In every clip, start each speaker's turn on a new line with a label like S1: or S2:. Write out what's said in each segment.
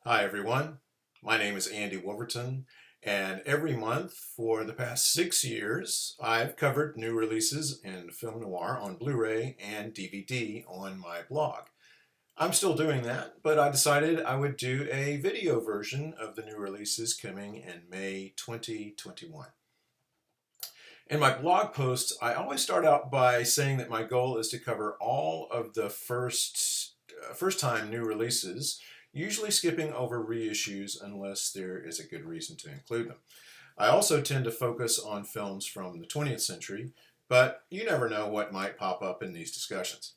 S1: Hi everyone, my name is Andy Wolverton, and every month for the past 6 years I've covered new releases in film noir on Blu-ray and DVD on my blog. I'm still doing that, but I decided I would do a video version of the new releases coming in May 2021. In my blog posts, I always start out by saying that my goal is to cover all of the first-time new releases, usually skipping over reissues unless there is a good reason to include them. I also tend to focus on films from the 20th century, but you never know what might pop up in these discussions.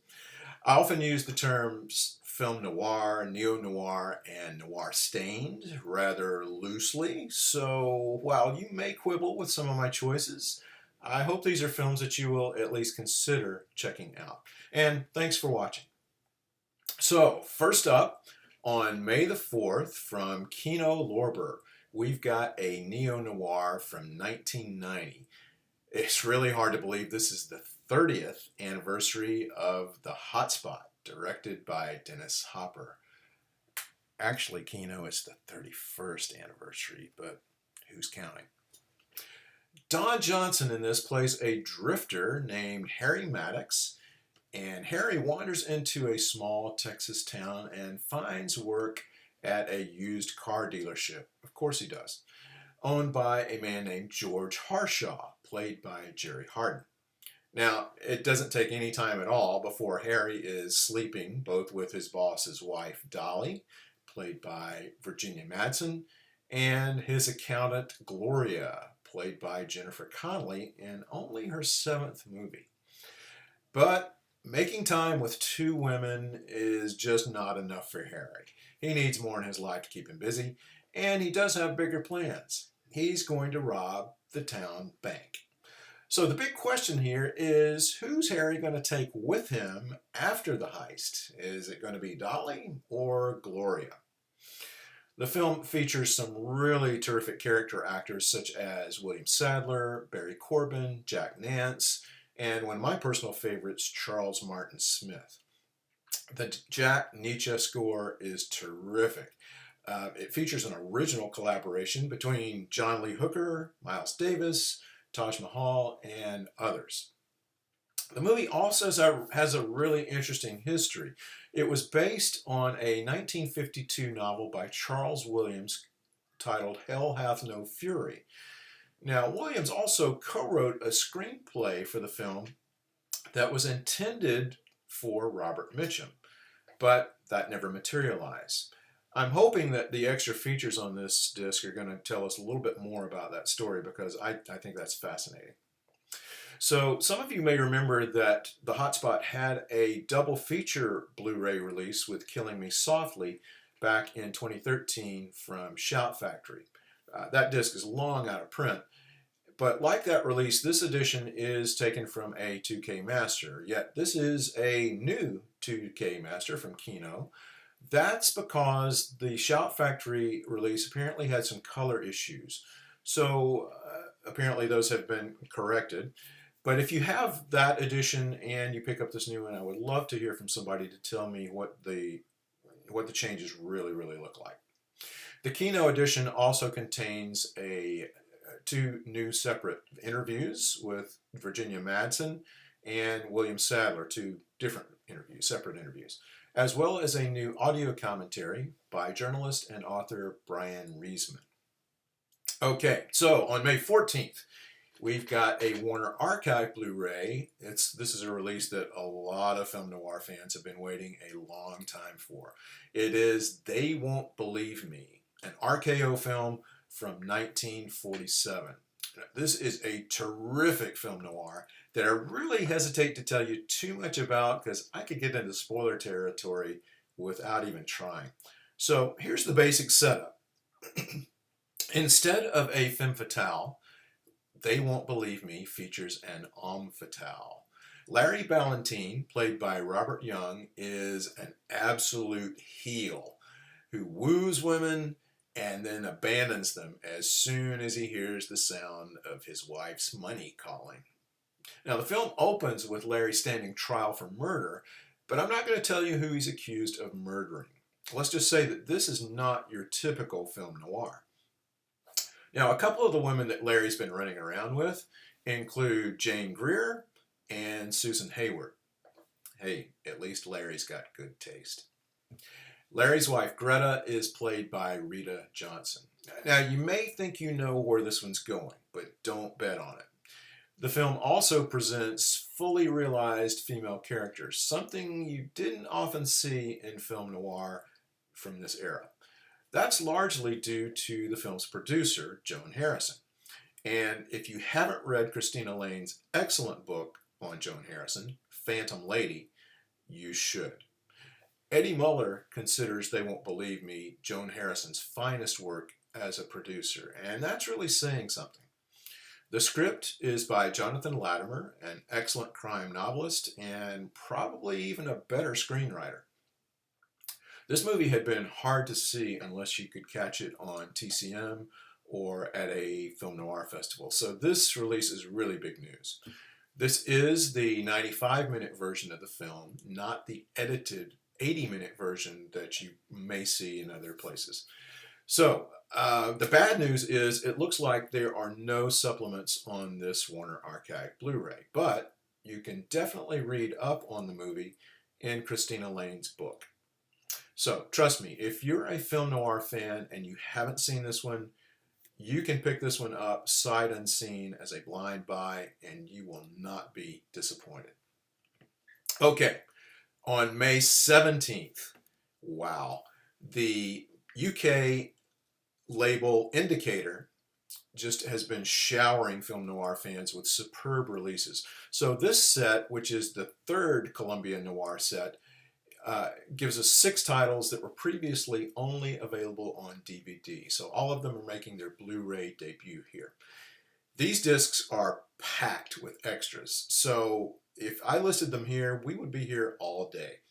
S1: I often use the terms film noir, neo-noir, and noir stained rather loosely, so while you may quibble with some of my choices, I hope these are films that you will at least consider checking out. And thanks for watching. So, first up, on May the 4th from Kino Lorber, we've got a neo-noir from 1990. It's really hard to believe this is the 30th anniversary of The Hotspot, directed by Dennis Hopper. Actually, Kino, it's the 31st anniversary, but who's counting? Don Johnson in this plays a drifter named Harry Maddox, and Harry wanders into a small Texas town and finds work at a used car dealership. Of course he does. Owned by a man named George Harshaw, played by Jerry Hardin. Now, it doesn't take any time at all before Harry is sleeping both with his boss's wife, Dolly, played by Virginia Madsen, and his accountant, Gloria, played by Jennifer Connelly in only her 7th movie. But making time with 2 women is just not enough for Harry. He needs more in his life to keep him busy, and he does have bigger plans. He's going to rob the town bank. So the big question here is, who's Harry going to take with him after the heist? Is it going to be Dolly or Gloria? The film features some really terrific character actors such as William Sadler, Barry Corbin, Jack Nance, and one of my personal favorites, Charles Martin Smith. The Jack Nietzsche score is terrific. It features an original collaboration between John Lee Hooker, Miles Davis, Taj Mahal, and others. The movie also has a really interesting history. It was based on a 1952 novel by Charles Williams titled Hell Hath No Fury. Now, Williams also co-wrote a screenplay for the film that was intended for Robert Mitchum, but that never materialized. I'm hoping that the extra features on this disc are going to tell us a little bit more about that story because I think that's fascinating. So some of you may remember that The Hotspot had a double feature Blu-ray release with Killing Me Softly back in 2013 from Shout Factory. That disc is long out of print, but like that release, this edition is taken from a 2K master, yet this is a new 2K master from Kino. That's because the Shout Factory release apparently had some color issues. So apparently those have been corrected. But if you have that edition and you pick up this new one, I would love to hear from somebody to tell me what the changes really look like. The Kino edition also contains 2 new separate interviews with Virginia Madsen and William Sadler, 2 different interviews, separate interviews, as well as a new audio commentary by journalist and author Brian Reisman. Okay, so on May 14th, we've got a Warner Archive Blu-ray. This is a release that a lot of film noir fans have been waiting a long time for. It is They Won't Believe Me, an RKO film from 1947. This is a terrific film noir that I really hesitate to tell you too much about because I could get into spoiler territory without even trying. So here's the basic setup. Instead of a femme fatale, They Won't Believe Me features an homme fatale. Larry Ballantine, played by Robert Young, is an absolute heel who woos women and then abandons them as soon as he hears the sound of his wife's money calling. Now, the film opens with Larry standing trial for murder, but I'm not going to tell you who he's accused of murdering. let's just say that this is not your typical film noir. Now, a couple of the women that Larry's been running around with include Jane Greer and Susan Hayward. Hey, at least Larry's got good taste. Larry's wife, Greta, is played by Rita Johnson. Now, you may think you know where this one's going, but don't bet on it. The film also presents fully realized female characters, something you didn't often see in film noir from this era. That's largely due to the film's producer, Joan Harrison. And if you haven't read Christina Lane's excellent book on Joan Harrison, Phantom Lady, you should. Eddie Muller considers They Won't Believe Me Joan Harrison's finest work as a producer, and that's really saying something. The script is by Jonathan Latimer, an excellent crime novelist and probably even a better screenwriter. This movie had been hard to see unless you could catch it on TCM or at a film noir festival, so this release is really big news. This is the 95-minute version of the film, not the edited 80-minute version that you may see in other places. So, the bad news is it looks like there are no supplements on this Warner Archive Blu-ray, but you can definitely read up on the movie in Christina Lane's book. So, trust me, if you're a film noir fan and you haven't seen this one, you can pick this one up sight unseen as a blind buy and you will not be disappointed. Okay, on May 17th, wow, the UK label Indicator just has been showering film noir fans with superb releases. So this set, which is the third Columbia Noir set, gives us 6 titles that were previously only available on DVD. So all of them are making their Blu-ray debut here. These discs are packed with extras. So if I listed them here, we would be here all day.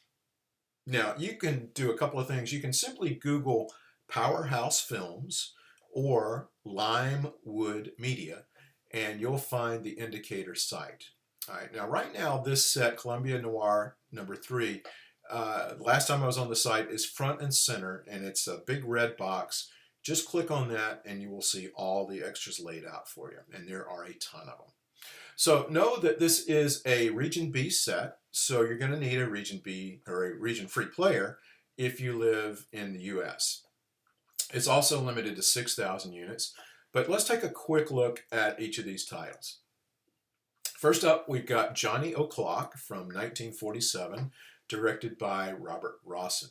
S1: Now, you can do a couple of things. You can simply Google Powerhouse Films or Limewood Media, and you'll find the Indicator site. All right, now right now this set, Columbia Noir number 3, last time I was on the site, is front and center, and it's a big red box. Just click on that and you will see all the extras laid out for you, and there are a ton of them. So know that this is a Region B set, so you're going to need a Region B or a Region Free player if you live in the US. It's also limited to 6,000 units, but let's take a quick look at each of these titles. First up, we've got Johnny O'Clock from 1947, directed by Robert Rawson.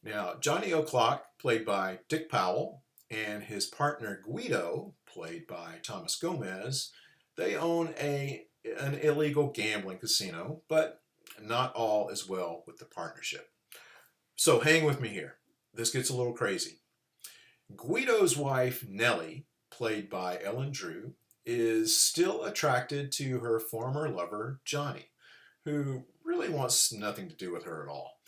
S1: Now, Johnny O'Clock, played by Dick Powell, and his partner Guido, played by Thomas Gomez, they own an illegal gambling casino, but not all is well with the partnership. So hang with me here. This gets a little crazy. Guido's wife, Nellie, played by Ellen Drew, is still attracted to her former lover, Johnny, who really wants nothing to do with her at all.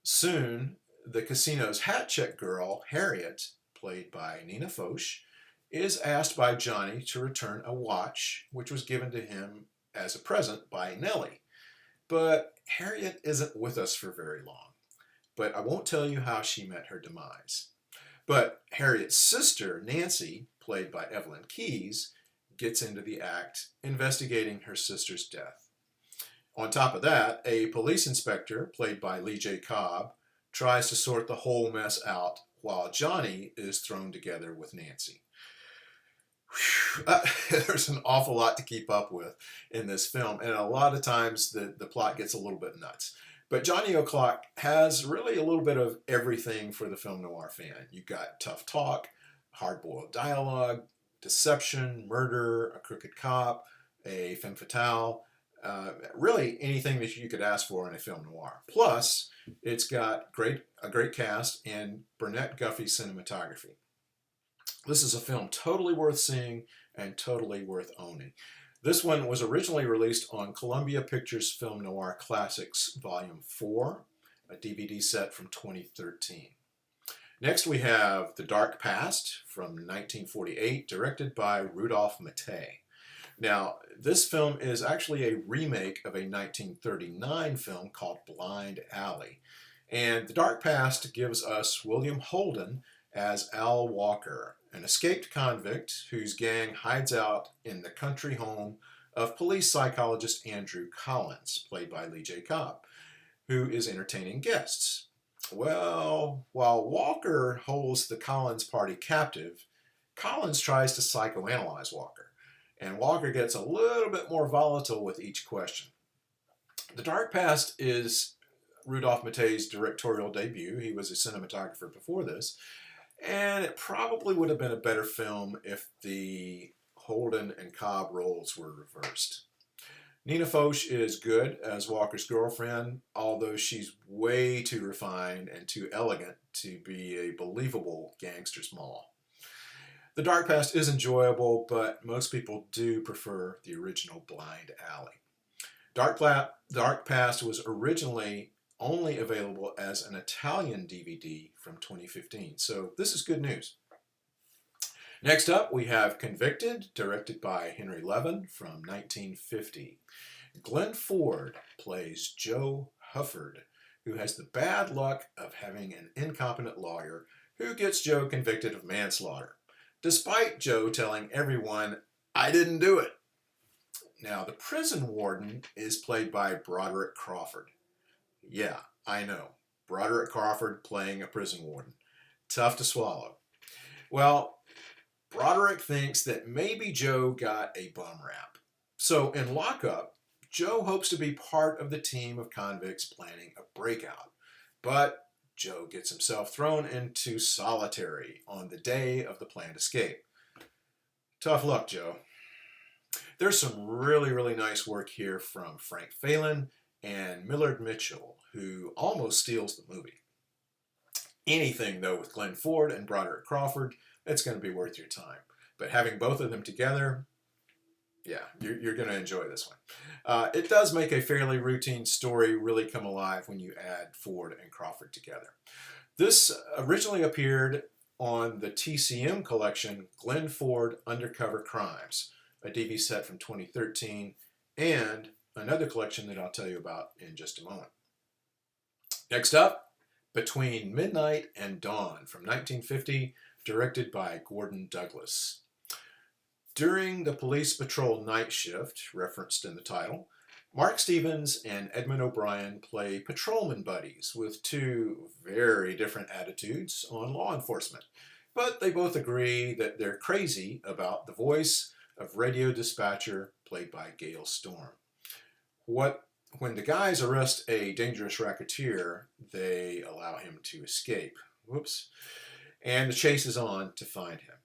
S1: Soon, the casino's hat check girl, Harriet, played by Nina Foch, is asked by Johnny to return a watch which was given to him as a present by Nellie. But Harriet isn't with us for very long. But I won't tell you how she met her demise. But Harriet's sister, Nancy, played by Evelyn Keyes, gets into the act, investigating her sister's death. On top of that, a police inspector, played by Lee J. Cobb, tries to sort the whole mess out while Johnny is thrown together with Nancy. There's an awful lot to keep up with in this film, and a lot of times the plot gets a little bit nuts. But Johnny O'Clock has really a little bit of everything for the film noir fan. You've got tough talk, hard-boiled dialogue, deception, murder, a crooked cop, a femme fatale, really anything that you could ask for in a film noir. Plus, it's got a great cast and Burnett Guffey cinematography. This is a film totally worth seeing and totally worth owning. This one was originally released on Columbia Pictures Film Noir Classics Volume 4, a DVD set from 2013. Next we have The Dark Past from 1948, directed by Rudolph Mattei. Now, this film is actually a remake of a 1939 film called Blind Alley. And The Dark Past gives us William Holden as Al Walker, an escaped convict whose gang hides out in the country home of police psychologist Andrew Collins, played by Lee J. Cobb, who is entertaining guests. Well, while Walker holds the Collins party captive, Collins tries to psychoanalyze Walker, and Walker gets a little bit more volatile with each question. The Dark Past is Rudolph Mattei's directorial debut. He was a cinematographer before this, and it probably would have been a better film if the Holden and Cobb roles were reversed. Nina Foch is good as Walker's girlfriend, although she's way too refined and too elegant to be a believable gangster's mall. The Dark Past is enjoyable, but most people do prefer the original Blind Alley. Dark Past was originally only available as an Italian DVD from 2015, so this is good news. Next up, we have Convicted, directed by Henry Levin from 1950. Glenn Ford plays Joe Hufford, who has the bad luck of having an incompetent lawyer who gets Joe convicted of manslaughter, despite Joe telling everyone, "I didn't do it." Now, the prison warden is played by Broderick Crawford. Yeah, I know. Broderick Crawford playing a prison warden. Tough to swallow. Well, Broderick thinks that maybe Joe got a bum rap. So in lockup, Joe hopes to be part of the team of convicts planning a breakout. But Joe gets himself thrown into solitary on the day of the planned escape. Tough luck, Joe. There's some really nice work here from Frank Phelan and Millard Mitchell, who almost steals the movie. Anything, though, with Glenn Ford and Broderick Crawford, it's going to be worth your time. But having both of them together, yeah, you're going to enjoy this one. It does make a fairly routine story really come alive when you add Ford and Crawford together. This originally appeared on the TCM collection Glenn Ford Undercover Crimes, a DV set from 2013, and another collection that I'll tell you about in just a moment. Next up, Between Midnight and Dawn from 1950, directed by Gordon Douglas. During the police patrol night shift, referenced in the title, Mark Stevens and Edmund O'Brien play patrolman buddies with two very different attitudes on law enforcement. But they both agree that they're crazy about the voice of radio dispatcher played by Gail Storm. When the guys arrest a dangerous racketeer, they allow him to escape. Whoops. And the chase is on to find him.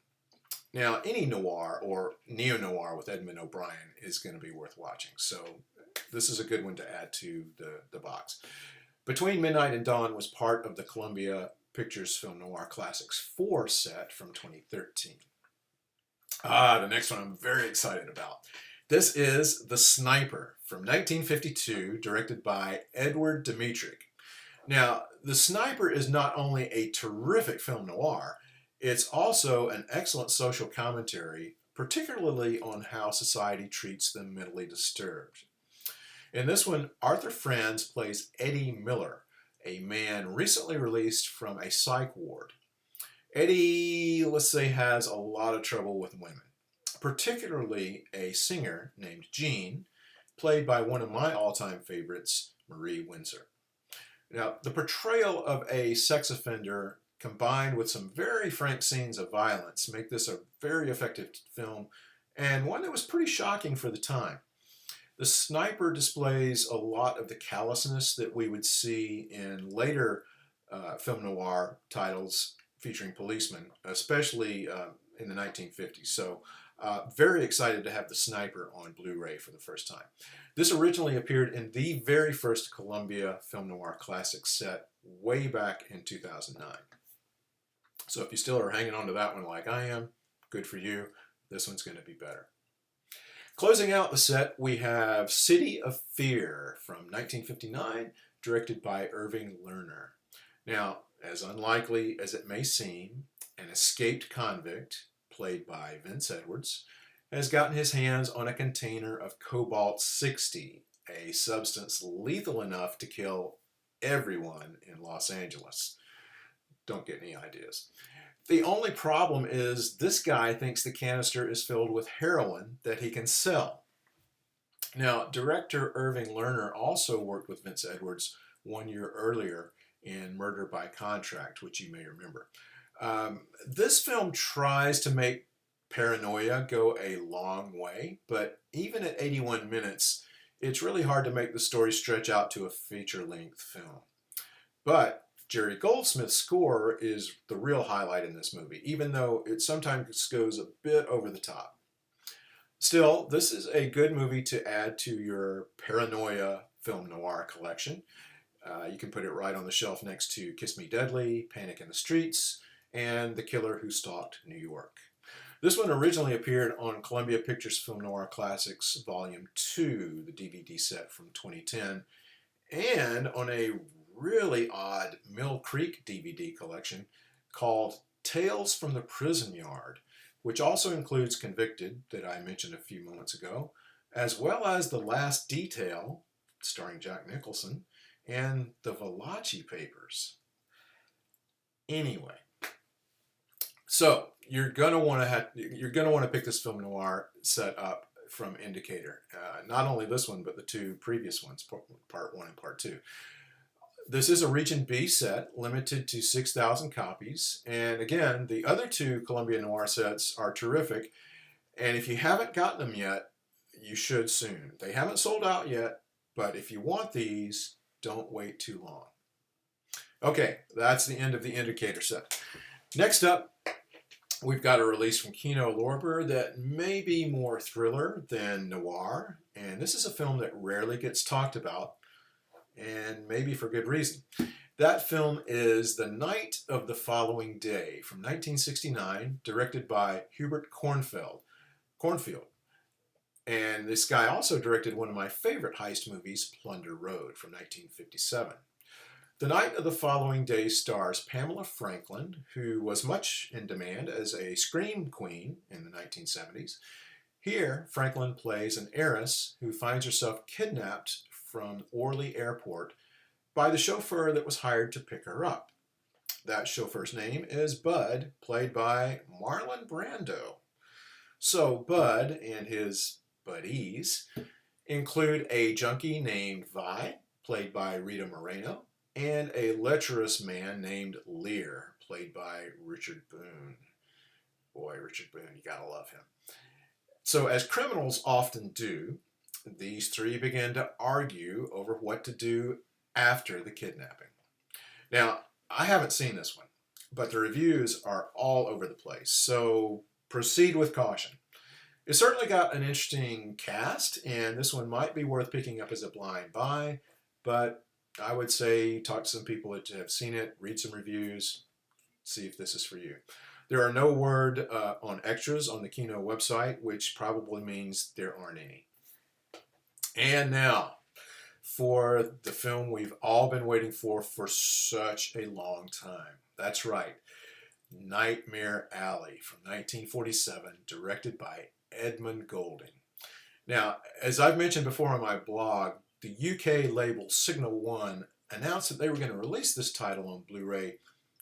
S1: Now, any noir or neo-noir with Edmund O'Brien is going to be worth watching, so this is a good one to add to the box. Between Midnight and Dawn was part of the Columbia Pictures Film Noir Classics 4 set from 2013. The next one I'm very excited about. This is The Sniper from 1952, directed by Edward Dmytryk. Now, The Sniper is not only a terrific film noir, it's also an excellent social commentary, particularly on how society treats the mentally disturbed. In this one, Arthur Franz plays Eddie Miller, a man recently released from a psych ward. Eddie, let's say, has a lot of trouble with women, particularly a singer named Jean, played by one of my all-time favorites, Marie Windsor. Now, the portrayal of a sex offender combined with some very frank scenes of violence make this a very effective film and one that was pretty shocking for the time. The Sniper displays a lot of the callousness that we would see in later film noir titles featuring policemen, especially in the 1950s. So very excited to have The Sniper on Blu-ray for the first time. This originally appeared in the very first Columbia Film Noir Classics set way back in 2009. So if you still are hanging on to that one like I am, good for you. This one's going to be better. Closing out the set, we have City of Fear from 1959, directed by Irving Lerner. Now, as unlikely as it may seem, an escaped convict, played by Vince Edwards, has gotten his hands on a container of cobalt-60, a substance lethal enough to kill everyone in Los Angeles. Don't get any ideas. The only problem is this guy thinks the canister is filled with heroin that he can sell. Now, director Irving Lerner also worked with Vince Edwards 1 year earlier in Murder by Contract, which you may remember. This film tries to make paranoia go a long way, but even at 81 minutes, it's really hard to make the story stretch out to a feature-length film. But Jerry Goldsmith's score is the real highlight in this movie, even though it sometimes goes a bit over the top. Still, this is a good movie to add to your paranoia film noir collection. You can put it right on the shelf next to Kiss Me Deadly, Panic in the Streets, and The Killer Who Stalked New York. This one originally appeared on Columbia Pictures Film Noir Classics Volume 2, the DVD set from 2010, and on a really odd Mill Creek DVD collection called Tales from the Prison Yard, which also includes Convicted, that I mentioned a few moments ago, as well as The Last Detail, starring Jack Nicholson, and The Valachi Papers. Anyway, so you're gonna want to pick this film noir set up from Indicator. Not only this one, but the two previous ones, Part 1 and Part 2. This is a Region B set, limited to 6,000 copies. And again, the other two Columbia Noir sets are terrific. And if you haven't gotten them yet, you should soon. They haven't sold out yet, but if you want these, don't wait too long. Okay, that's the end of the Indicator set. Next up, we've got a release from Kino Lorber that may be more thriller than noir. And this is a film that rarely gets talked about, and maybe for good reason. That film is The Night of the Following Day from 1969, directed by Hubert Cornfield. And this guy also directed one of my favorite heist movies, Plunder Road, from 1957. The Night of the Following Day stars Pamela Franklin, who was much in demand as a scream queen in the 1970s. Here, Franklin plays an heiress who finds herself kidnapped from Orly Airport by the chauffeur that was hired to pick her up. That chauffeur's name is Bud, played by Marlon Brando. So Bud and his buddies include a junkie named Vi, played by Rita Moreno, and a lecherous man named Lear, played by Richard Boone. Boy, Richard Boone, you gotta love him. So as criminals often do, these three begin to argue over what to do after the kidnapping. Now, I haven't seen this one, but the reviews are all over the place, so proceed with caution. It certainly got an interesting cast, and this one might be worth picking up as a blind buy, but I would say talk to some people that have seen it, read some reviews, see if this is for you. There are no word on extras on the Kino website, which probably means there aren't any. And now, for the film we've all been waiting for such a long time. That's right, Nightmare Alley from 1947, directed by Edmund Goulding. Now, as I've mentioned before on my blog, the UK label Signal One announced that they were going to release this title on Blu-ray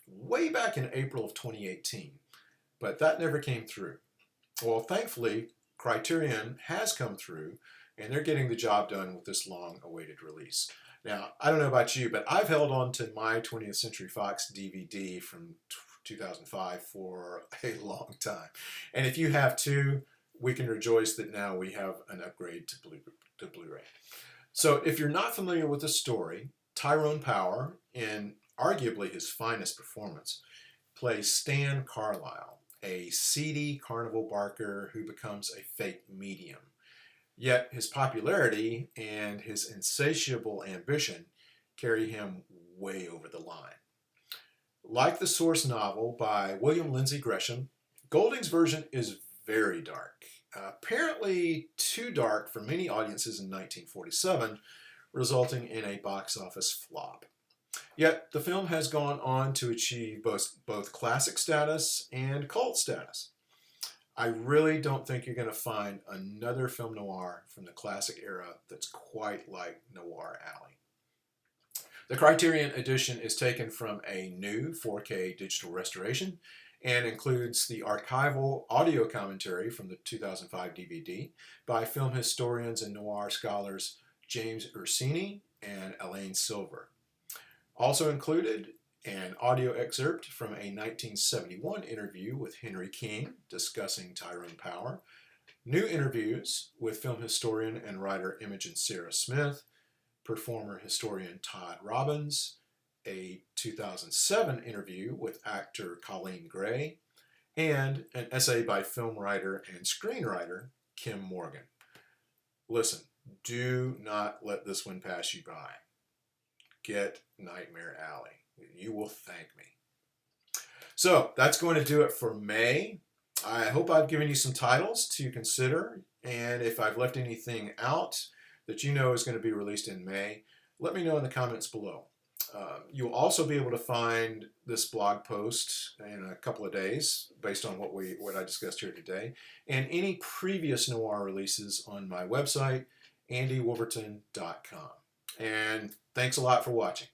S1: way back in April of 2018, but that never came through. Well, thankfully, Criterion has come through, and they're getting the job done with this long-awaited release. Now, I don't know about you, but I've held on to my 20th Century Fox DVD from 2005 for a long time. And if you have too, we can rejoice that now we have an upgrade to Blu-ray. So if you're not familiar with the story, Tyrone Power, in arguably his finest performance, plays Stan Carlisle, a seedy carnival barker who becomes a fake medium. Yet his popularity and his insatiable ambition carry him way over the line. Like the source novel by William Lindsay Gresham, Goulding's version is very dark. Apparently too dark for many audiences in 1947, resulting in a box office flop. Yet the film has gone on to achieve both classic status and cult status. I really don't think you're going to find another film noir from the classic era that's quite like Noir Alley. The Criterion edition is taken from a new 4K digital restoration and includes the archival audio commentary from the 2005 DVD by film historians and noir scholars James Ursini and Elaine Silver. Also included an audio excerpt from a 1971 interview with Henry King discussing Tyrone Power, new interviews with film historian and writer Imogen Sarah Smith, performer historian Todd Robbins, a 2007 interview with actor Colleen Gray, and an essay by film writer and screenwriter Kim Morgan. Listen, do not let this one pass you by. Get Nightmare Alley. You will thank me. So that's going to do it for May. I hope I've given you some titles to consider, and if I've left anything out that you know is going to be released in May, let me know in the comments below. You'll also be able to find this blog post in a couple of days based on what I discussed here today, and any previous noir releases on my website, andywolverton.com. And thanks a lot for watching.